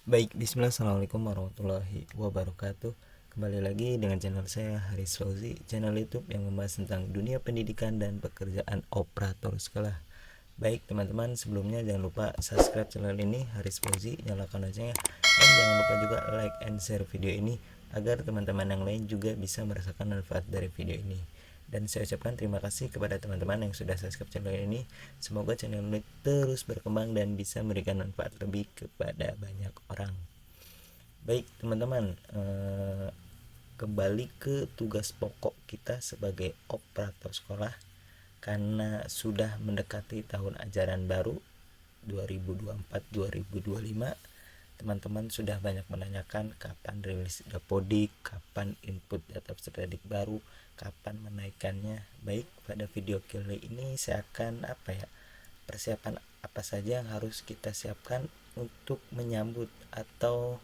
Baik, bismillah, assalamualaikum warahmatullahi wabarakatuh. Kembali lagi dengan channel saya Haris Fauzi, channel YouTube yang membahas tentang dunia pendidikan dan pekerjaan operator sekolah. Baik teman-teman, sebelumnya jangan lupa subscribe channel ini Haris Fauzi, nyalakan loncengnya, dan jangan lupa juga like and share video ini agar teman-teman yang lain juga bisa merasakan manfaat dari video ini. Dan saya ucapkan terima kasih kepada teman-teman yang sudah subscribe channel ini. Semoga channel ini terus berkembang dan bisa memberikan manfaat lebih kepada banyak orang. Baik teman-teman, kembali ke tugas pokok kita sebagai operator sekolah. Karena sudah mendekati tahun ajaran baru 2024-2025, teman-teman sudah banyak menanyakan kapan rilis Dapodik, kapan input data peserta didik baru, kapan menaikkannya. Baik, pada video kali ini saya akan persiapan apa saja yang harus kita siapkan untuk menyambut atau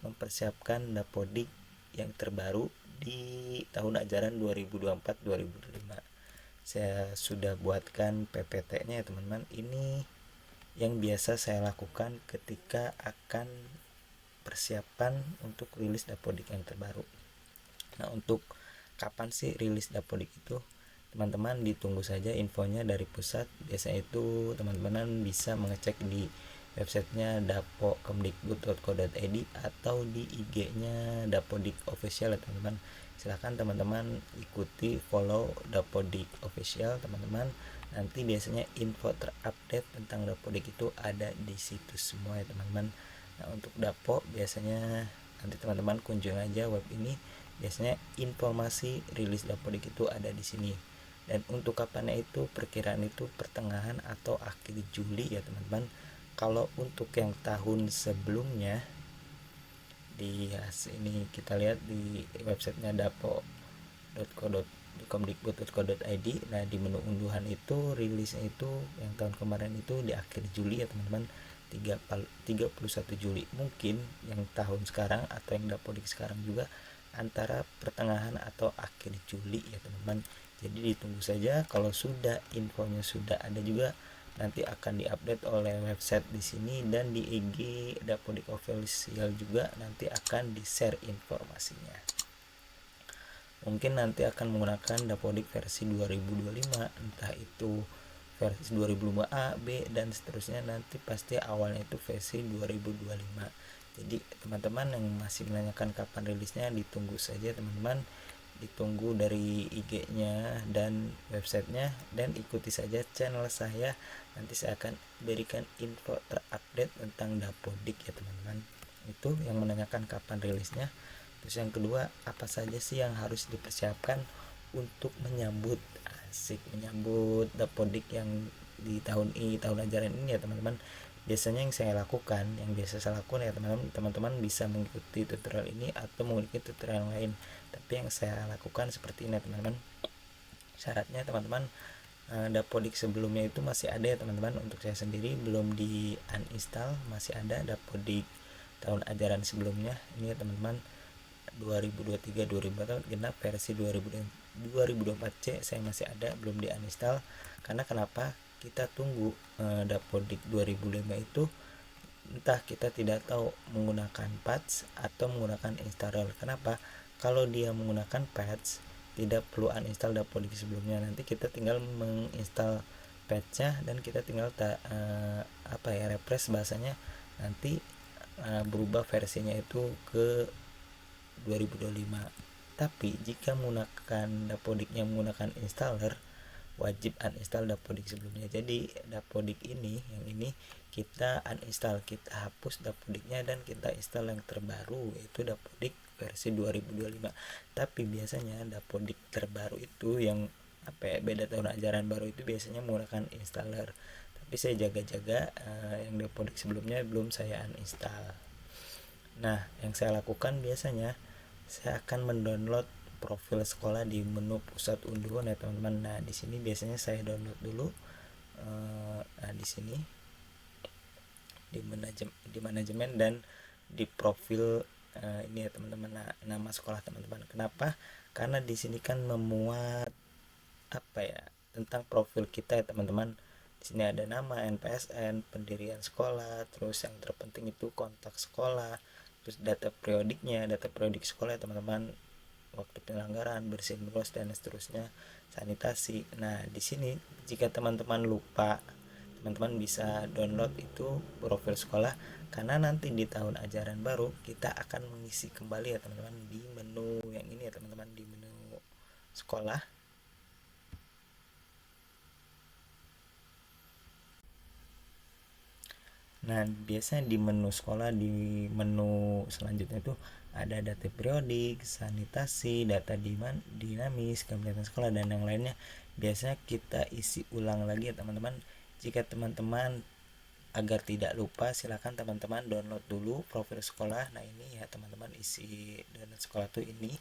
mempersiapkan Dapodik yang terbaru di tahun ajaran 2024-2025. Saya sudah buatkan PPT-nya ya teman-teman. Ini yang biasa saya lakukan ketika akan persiapan untuk rilis Dapodik yang terbaru. Nah, untuk kapan sih rilis Dapodik itu? Teman-teman ditunggu saja infonya dari pusat. Biasanya itu teman-teman bisa mengecek di websitenya dapokemdikbud.co.id atau di IG-nya Dapodik Official ya teman-teman. Silahkan teman-teman ikuti follow Dapodik Official teman-teman. Nanti biasanya info terupdate tentang Dapodik itu ada di situ semua ya teman-teman. Nah, untuk Dapo biasanya nanti teman-teman kunjung aja web ini. Biasanya informasi rilis Dapodik itu ada di sini. Dan untuk kapannya itu perkiraan itu pertengahan atau akhir Juli ya teman-teman. Kalau untuk yang tahun sebelumnya di ini kita lihat di websitenya dapo.komdikbud.co.id. Nah, di menu unduhan itu rilisnya itu yang tahun kemarin itu di akhir Juli ya teman-teman, 31 Juli. Mungkin yang tahun sekarang atau yang Dapodik sekarang juga antara pertengahan atau akhir Juli ya teman-teman. Jadi ditunggu saja, kalau sudah infonya sudah ada juga nanti akan diupdate oleh website di sini, dan di IG Dapodik Official juga nanti akan di-share informasinya. Mungkin nanti akan menggunakan Dapodik versi 2025, entah itu versi 2005A, B, dan seterusnya. Nanti pasti awalnya itu versi 2025. Jadi teman-teman yang masih menanyakan kapan rilisnya, ditunggu saja teman-teman. Ditunggu dari IG-nya dan websitenya, dan ikuti saja channel saya. Nanti saya akan berikan info terupdate tentang Dapodik ya teman-teman. Itu yang menanyakan kapan rilisnya. Terus yang kedua, apa saja sih yang harus dipersiapkan untuk menyambut Dapodik yang di tahun ini, tahun ajaran ini ya teman-teman. Biasanya yang saya lakukan, yang biasa saya lakukan ya teman-teman bisa mengikuti tutorial ini atau memiliki tutorial yang lain. Tapi yang saya lakukan seperti ini ya teman-teman. Syaratnya teman-teman, Dapodik sebelumnya itu masih ada ya teman-teman. Untuk saya sendiri belum di uninstall, masih ada Dapodik tahun ajaran sebelumnya. Ini ya teman-teman, 2023-2024 genap versi 2024C saya masih ada, belum di uninstall. Karena kenapa kita tunggu Dapodik 2005 itu, entah kita tidak tahu menggunakan patch atau menggunakan installer. Kenapa? Kalau dia menggunakan patch tidak perlu uninstall Dapodik sebelumnya, nanti kita tinggal menginstal patchnya dan kita tinggal refresh bahasanya, nanti berubah versinya itu ke 2025. Tapi jika menggunakan Dapodik yang menggunakan installer, wajib uninstall Dapodik sebelumnya. Jadi Dapodik ini, yang ini kita uninstall, kita hapus Dapodiknya dan kita install yang terbaru, yaitu Dapodik versi 2025. Tapi biasanya Dapodik terbaru itu yang beda tahun ajaran baru itu biasanya menggunakan installer. Tapi saya jaga-jaga yang Dapodik sebelumnya belum saya uninstall. Nah, yang saya lakukan biasanya saya akan mendownload profil sekolah di menu pusat unduhan ya teman-teman. Nah, di sini biasanya saya download dulu. Nah, di sini di manajemen dan di profil ini ya teman-teman. Nah, nama sekolah teman-teman. Kenapa? Karena di sini kan memuat tentang profil kita ya teman-teman. Di sini ada nama, NPSN, pendirian sekolah, terus yang terpenting itu kontak sekolah, terus data periodik sekolah ya teman-teman, waktu penyelenggaraan, bersihin bolos dan seterusnya, sanitasi. Nah, di sini jika teman-teman lupa, teman-teman bisa download itu profil sekolah, karena nanti di tahun ajaran baru kita akan mengisi kembali ya teman-teman di menu yang ini ya teman-teman, di menu sekolah. Nah, biasanya di menu sekolah, di menu selanjutnya itu ada data periodik, sanitasi, data dinamis, kegiatan sekolah, dan yang lainnya. Biasanya kita isi ulang lagi ya teman-teman. Jika teman-teman agar tidak lupa, silakan teman-teman download dulu profil sekolah. Nah, ini ya teman-teman, isi download sekolah tuh ini.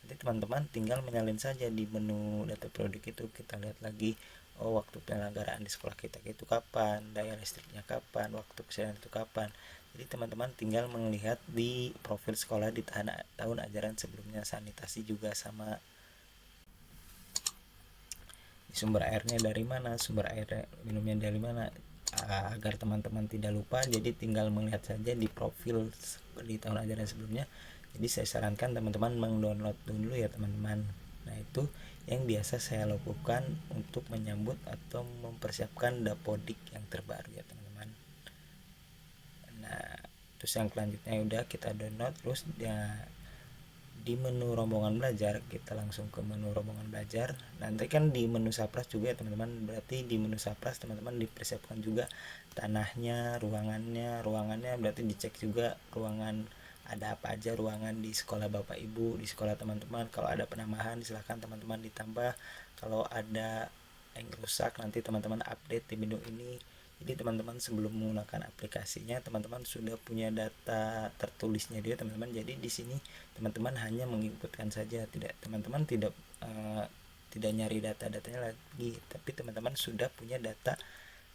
Nanti teman-teman tinggal menyalin saja di menu data periodik itu, kita lihat lagi, oh waktu penyelenggaraan di sekolah kita itu kapan, daya listriknya kapan, waktu kesehatan itu kapan. Jadi teman-teman tinggal melihat di profil sekolah di tahun ajaran sebelumnya. Sanitasi juga sama, sumber airnya dari mana, sumber air minumnya dari mana, agar teman-teman tidak lupa. Jadi tinggal melihat saja di profil di tahun ajaran sebelumnya. Jadi saya sarankan teman-teman mendownload dulu ya teman-teman. Nah, itu yang biasa saya lakukan untuk menyambut atau mempersiapkan dapodik yang terbaru ya teman-teman. Nah, terus yang selanjutnya udah kita download, terus ya di menu rombongan belajar kita langsung ke menu rombongan belajar. Nanti kan di menu Sapras juga ya teman-teman, berarti di menu Sapras teman-teman dipersiapkan juga tanahnya, ruangannya berarti dicek juga ruangan, ada apa aja ruangan di sekolah Bapak Ibu, di sekolah teman-teman. Kalau ada penambahan silahkan teman-teman ditambah, kalau ada yang rusak nanti teman-teman update di menu ini. Jadi teman-teman sebelum menggunakan aplikasinya teman-teman sudah punya data tertulisnya dia teman-teman. Jadi di sini teman-teman hanya menginputkan saja, teman-teman tidak nyari data-datanya lagi, tapi teman-teman sudah punya data,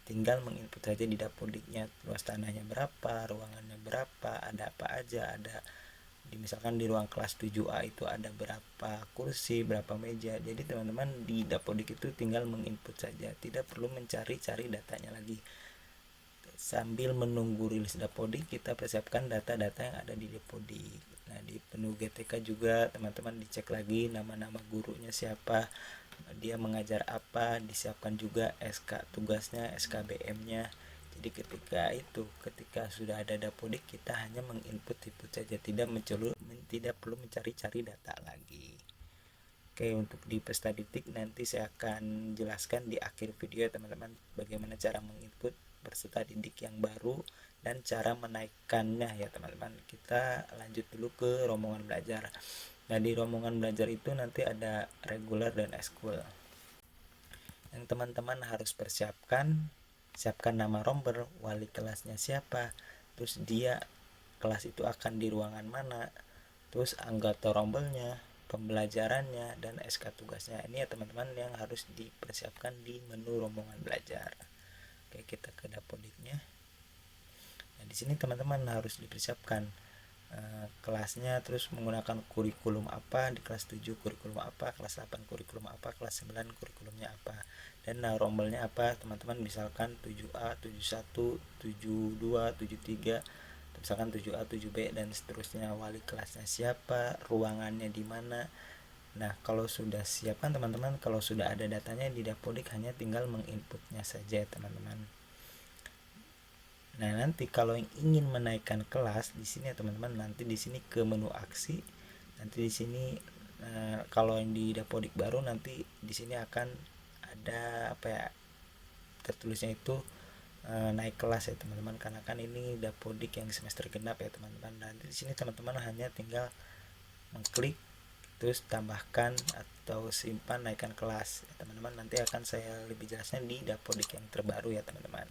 tinggal menginput saja di dapodiknya, luas tanahnya berapa, ruangannya berapa, ada apa aja, ada misalkan di ruang kelas 7A itu ada berapa kursi, berapa meja. Jadi teman-teman di dapodik itu tinggal menginput saja, tidak perlu mencari-cari datanya lagi. Sambil menunggu rilis dapodik kita persiapkan data-data yang ada di dapodik. Nah, di menu GTK juga teman-teman dicek lagi nama-nama gurunya siapa, dia mengajar apa, disiapkan juga SK tugasnya, SKBM-nya. Jadi ketika sudah ada dapodik kita hanya menginput saja, tidak perlu mencari-cari data lagi. Oke, untuk di pesta titik nanti saya akan jelaskan di akhir video ya teman-teman, bagaimana cara menginput peserta didik yang baru dan cara menaikkannya ya teman-teman. Kita lanjut dulu ke rombongan belajar. Nah, di rombongan belajar itu nanti ada reguler dan eskul. Yang teman-teman harus siapkan nama rombel, wali kelasnya siapa, terus dia kelas itu akan di ruangan mana, terus anggota rombelnya, pembelajarannya, dan SK tugasnya. Ini ya teman-teman yang harus dipersiapkan di menu rombongan belajar. Oke, kita ke dapodiknya. Nah, di sini teman-teman harus dipersiapkan kelasnya, terus menggunakan kurikulum apa, di kelas 7 kurikulum apa, kelas 8 kurikulum apa, kelas 9 kurikulumnya apa, dan rombelnya apa teman-teman. Misalkan 7A, 71, 72, 73, misalkan 7A, 7B, dan seterusnya. Wali kelasnya siapa, ruangannya di mana. Nah, kalau sudah siap kan teman-teman, kalau sudah ada datanya di dapodik hanya tinggal menginputnya saja teman-teman. Nah, nanti kalau yang ingin menaikkan kelas di sini ya teman-teman, nanti di sini ke menu aksi. Nanti di sini kalau yang di dapodik baru nanti di sini akan ada apa ya, tertulisnya itu naik kelas ya teman-teman, karena kan ini dapodik yang semester genap ya teman-teman. Nanti di sini teman-teman hanya tinggal mengklik terus tambahkan atau simpan naikkan kelas ya teman-teman. Nanti akan saya lebih jelasnya di dapodik yang terbaru ya teman-teman.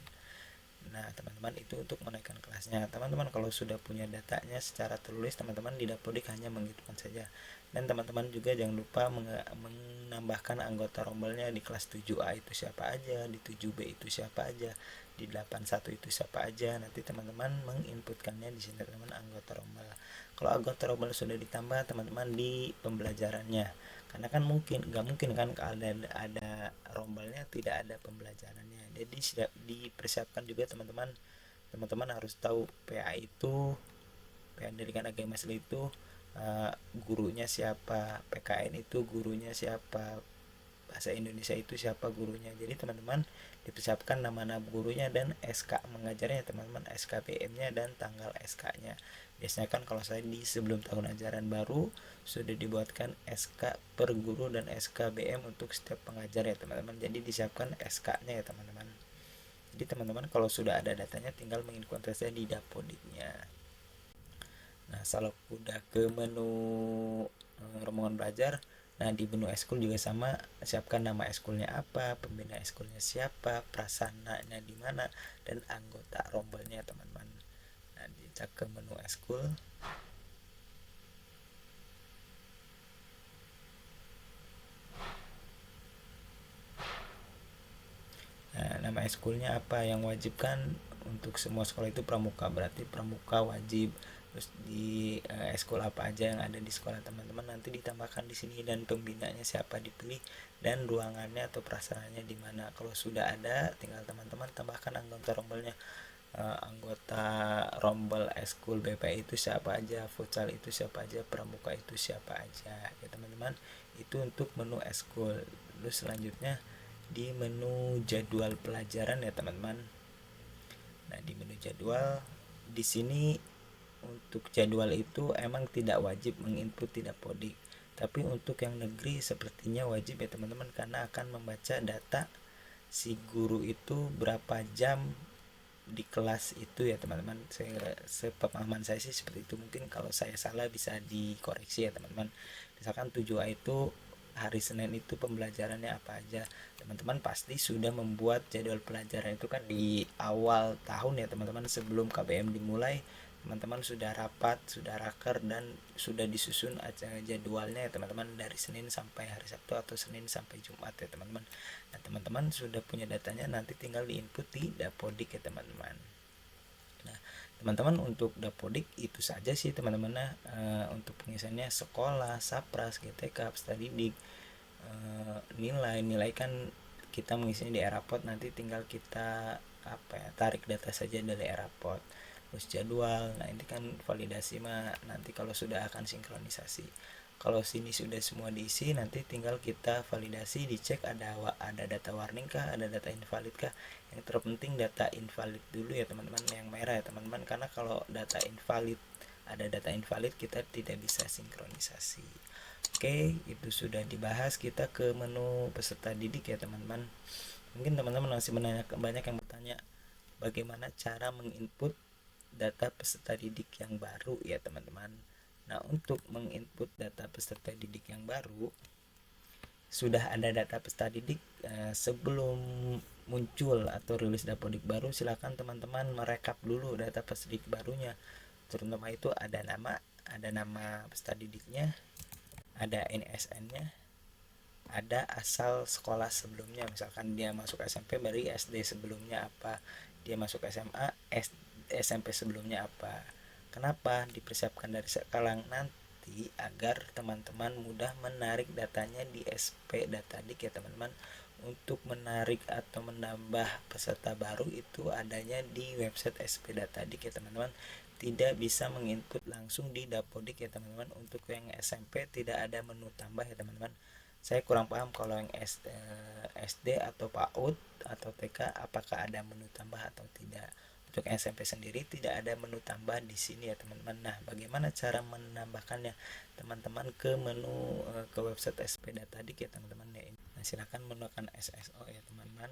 Nah, teman-teman itu untuk menaikkan kelasnya. Teman-teman kalau sudah punya datanya secara tertulis, teman-teman di dapodik hanya menghitungkan saja. Dan teman-teman juga jangan lupa menambahkan anggota rombelnya di kelas 7A itu siapa aja, di 7B itu siapa aja, di 81 itu siapa aja. Nanti teman-teman menginputkannya di sini teman-teman, anggota rombel. Kalau anggota rombel sudah ditambah teman-teman di pembelajarannya, karena kan nggak mungkin kan ada rombelnya tidak ada pembelajarannya. Jadi sudah dipersiapkan juga teman-teman. Teman-teman harus tahu PA itu, pendidikan agama Islam itu gurunya siapa, PKN itu gurunya siapa, bahasa Indonesia itu siapa gurunya. Jadi teman-teman dipersiapkan nama-nama gurunya dan SK mengajarnya teman-teman, SKBM-nya dan tanggal SK-nya. Biasanya kan kalau saya di sebelum tahun ajaran baru sudah dibuatkan SK per guru dan SKBM untuk setiap pengajar ya teman-teman. Jadi disiapkan SK-nya ya teman-teman. Jadi teman-teman kalau sudah ada datanya tinggal menginputnya di Dapodiknya. Nah, kalau udah ke menu rombongan belajar, nah di menu eskul juga sama, siapkan nama eskulnya apa, pembina eskulnya siapa, prasananya di mana, dan anggota rombelnya teman-teman. Nah, dicek ke menu eskul. Nah, nama eskulnya apa yang wajib kan untuk semua sekolah itu pramuka, berarti pramuka wajib. Terus di eskul apa aja yang ada di sekolah teman-teman nanti ditambahkan di sini, dan pembinanya siapa dipilih dan ruangannya atau prasarannya di mana. Kalau sudah ada tinggal teman-teman tambahkan anggota rombelnya. Anggota rombel eskul BPI itu siapa aja, futsal itu siapa aja, pramuka itu siapa aja ya teman-teman. Itu untuk menu eskul. Terus selanjutnya di menu jadwal pelajaran ya teman-teman. Nah, di menu jadwal di sini untuk jadwal itu emang tidak wajib menginput tidak podik, tapi untuk yang negeri sepertinya wajib ya teman-teman, karena akan membaca data si guru itu berapa jam di kelas itu ya teman-teman. Sepemahaman saya sih seperti itu, mungkin kalau saya salah bisa dikoreksi ya teman-teman. Misalkan 7A itu hari Senin itu pembelajarannya apa aja, teman-teman pasti sudah membuat jadwal pelajaran itu kan di awal tahun ya teman-teman. Sebelum KBM dimulai teman-teman sudah rapat, sudah raker, dan sudah disusun aja jadwalnya ya teman-teman, dari Senin sampai hari Sabtu atau Senin sampai Jumat ya teman-teman. Nah, teman-teman sudah punya datanya, nanti tinggal diinput di Dapodik ya teman-teman. Nah, teman-teman untuk Dapodik itu saja sih teman-teman. Nah, untuk pengisiannya sekolah, Sapras, GTK, peserta didik, nilai kan kita mengisinya di Erapot, nanti tinggal kita tarik data saja dari Erapot. Terus jadwal, nah ini kan validasi mah nanti kalau sudah akan sinkronisasi. Kalau sini sudah semua diisi, nanti tinggal kita validasi, dicek ada data warning kah, ada data invalid kah. Yang terpenting data invalid dulu ya teman-teman, yang merah ya teman-teman, karena kalau data invalid kita tidak bisa sinkronisasi. Oke, itu sudah dibahas. Kita ke menu peserta didik ya teman-teman. Mungkin teman-teman masih banyak yang bertanya bagaimana cara menginput data peserta didik yang baru ya teman-teman. Nah, untuk menginput data peserta didik yang baru, sudah ada data peserta didik sebelum muncul atau rilis Dapodik baru, silakan teman-teman merekap dulu data peserta didik barunya. Terutama itu ada nama peserta didiknya, ada NSN-nya, ada asal sekolah sebelumnya. Misalkan dia masuk SMP dari SD sebelumnya apa, dia masuk SMA SMP sebelumnya apa. Kenapa dipersiapkan dari sekarang nanti agar teman-teman mudah menarik datanya di SP Datadik ya teman-teman. Untuk menarik atau menambah peserta baru itu adanya di website SP Datadik ya teman-teman. Tidak bisa menginput langsung di Dapodik ya teman-teman. Untuk yang SMP tidak ada menu tambah ya teman-teman. Saya kurang paham kalau yang SD atau PAUD atau TK apakah ada menu tambah atau tidak. Untuk SMP sendiri tidak ada menu tambah di sini ya teman-teman. Nah, bagaimana cara menambahkannya? Teman-teman ke menu ke website SP Datadik ya teman-teman ya. Nah, silakan menggunakan SSO ya teman-teman.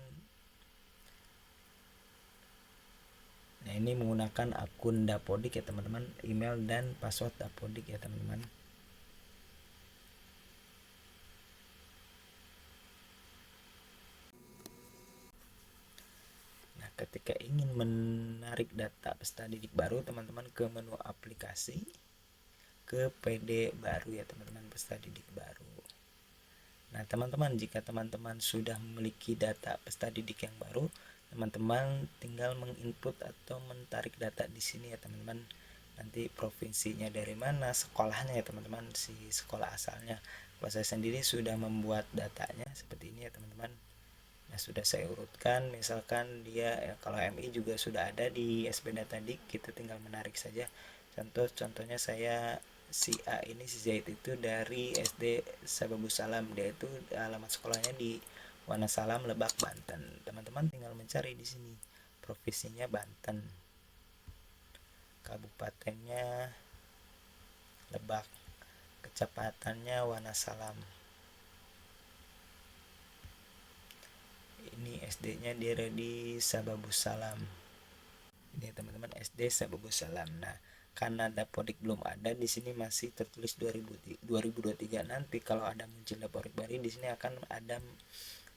Nah, ini menggunakan akun Dapodik ya teman-teman, email dan password Dapodik ya teman-teman. Ketika ingin menarik data peserta didik baru, teman-teman ke menu aplikasi, ke PD baru ya teman-teman, peserta didik baru. Nah teman-teman, jika teman-teman sudah memiliki data peserta didik yang baru, teman-teman tinggal menginput atau menarik data di sini ya teman-teman. Nanti provinsinya dari mana, sekolahnya ya teman-teman, si sekolah asalnya. Kalau saya sendiri sudah membuat datanya seperti ini ya teman-teman. Nah, sudah saya urutkan, misalkan dia ya, kalau MI juga sudah ada di SPData tadi, kita tinggal menarik saja. Contohnya saya si A ini, si Zaid itu dari SD Sababus Salam, dia itu alamat sekolahnya di Wanasalam, Lebak, Banten. Teman-teman tinggal mencari di sini. Provinsinya Banten, kabupatennya Lebak, kecamatannya Wanasalam. Ini SD-nya dia di Sababus Salam. Ini teman-teman SD Sababus Salam. Nah, karena Dapodik belum ada di sini masih tertulis 2023. Nanti kalau ada muncul Dapodik baru di sini akan ada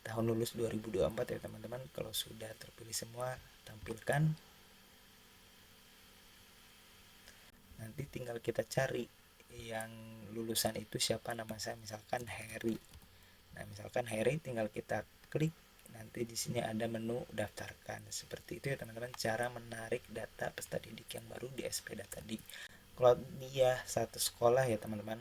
tahun lulus 2024 ya teman-teman. Kalau sudah terpilih semua, tampilkan. Nanti tinggal kita cari yang lulusan itu siapa, nama saya misalkan Heri. Nah, misalkan Heri tinggal kita klik, nanti di sini ada menu daftarkan. Seperti itu ya teman-teman, cara menarik data peserta didik yang baru di SPData tadi. Kalau dia satu sekolah ya teman-teman.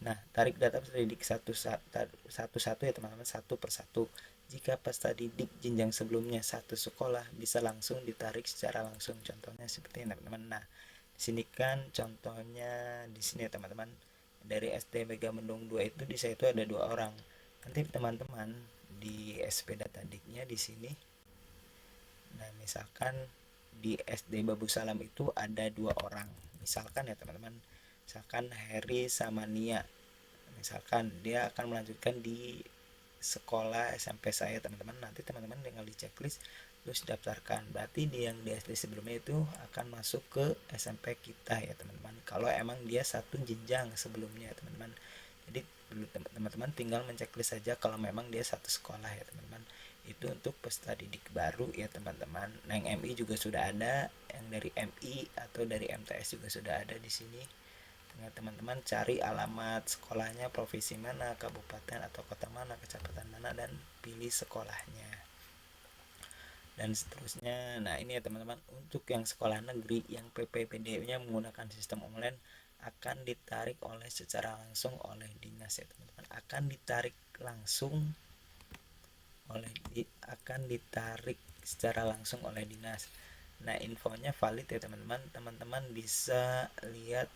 Nah, tarik data peserta didik satu-satu ya teman-teman, satu persatu. Jika peserta didik jenjang sebelumnya satu sekolah, bisa langsung ditarik secara langsung. Contohnya seperti ini teman-teman. Nah, di sini kan contohnya di sini ya teman-teman. Dari SD Megamendung 2 itu di saya itu ada 2 orang. Nanti teman-teman di SPData tadiknya di sini. Nah, misalkan di SD Babu Salam itu ada 2 orang. Misalkan ya teman-teman. Misalkan Heri sama Nia. Misalkan dia akan melanjutkan di sekolah SMP saya teman-teman. Nanti teman-teman tinggal di checklist terus daftarkan. Berarti dia yang di SD sebelumnya itu akan masuk ke SMP kita ya teman-teman. Kalau emang dia satu jenjang sebelumnya ya teman-teman. Jadi teman-teman tinggal menceklis saja kalau memang dia satu sekolah ya teman-teman. Itu untuk peserta didik baru ya teman-teman. Nah, yang MI juga sudah ada, yang dari MI atau dari MTS juga sudah ada di sini. Tinggal teman-teman cari alamat sekolahnya, provinsi mana, kabupaten atau kota mana, kecamatan mana, dan pilih sekolahnya dan seterusnya. Nah, ini ya teman-teman, untuk yang sekolah negeri yang PPPD-nya menggunakan sistem online akan ditarik oleh secara langsung oleh dinas ya teman-teman. Akan ditarik secara langsung oleh dinas. Nah, infonya valid ya teman-teman. Teman-teman bisa lihat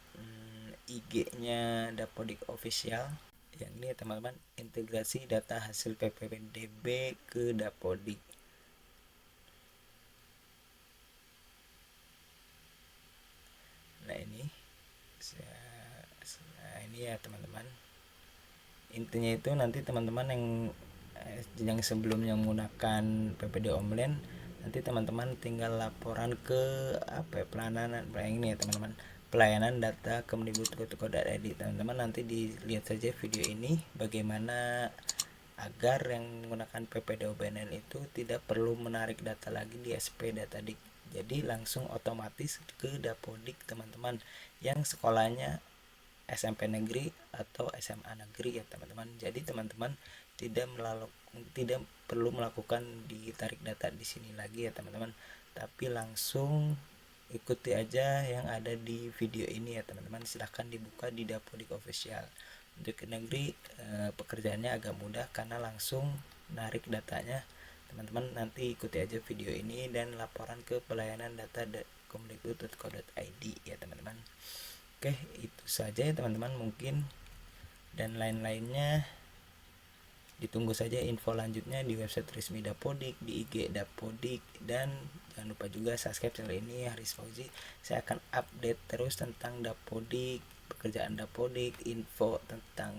IG-nya Dapodik Official. Yang ini ya teman-teman, integrasi data hasil PPDB ke Dapodik. Nah, ini ya teman-teman. Intinya itu nanti teman-teman yang sebelumnya menggunakan PPD online, nanti teman-teman tinggal laporan ke pelayanan ini ya teman-teman, pelayanan data kemdikbud.go.id. teman-teman nanti dilihat saja video ini bagaimana agar yang menggunakan PPD online itu tidak perlu menarik data lagi di SPData Dik. Jadi langsung otomatis ke Dapodik teman-teman yang sekolahnya SMP negeri atau SMA negeri ya teman-teman. Jadi teman-teman tidak perlu melakukan ditarik data di sini lagi ya teman-teman, tapi langsung ikuti aja yang ada di video ini ya teman-teman. Silahkan dibuka di Dapodik Official. Untuk negeri pekerjaannya agak mudah karena langsung narik datanya. Teman-teman nanti ikuti aja video ini dan laporan ke pelayanan data kemdikbud.go.id ya teman-teman. Oke, itu saja ya teman-teman mungkin, dan lain-lainnya ditunggu saja info lanjutnya di website resmi Dapodik, di IG Dapodik, dan jangan lupa juga subscribe channel ini, Haris Fauzi. Saya akan update terus tentang Dapodik, pekerjaan Dapodik, info tentang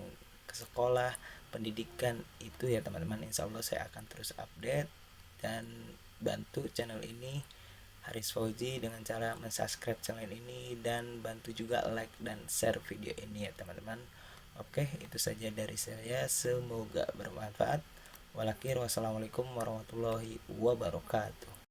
ke sekolah, pendidikan itu ya teman-teman. Insya Allah saya akan terus update dan bantu channel ini Haris Fauzi dengan cara mensubscribe channel ini dan bantu juga like dan share video ini ya teman-teman. Oke, itu saja dari saya, semoga bermanfaat. Wassalamualaikum warahmatullahi wabarakatuh.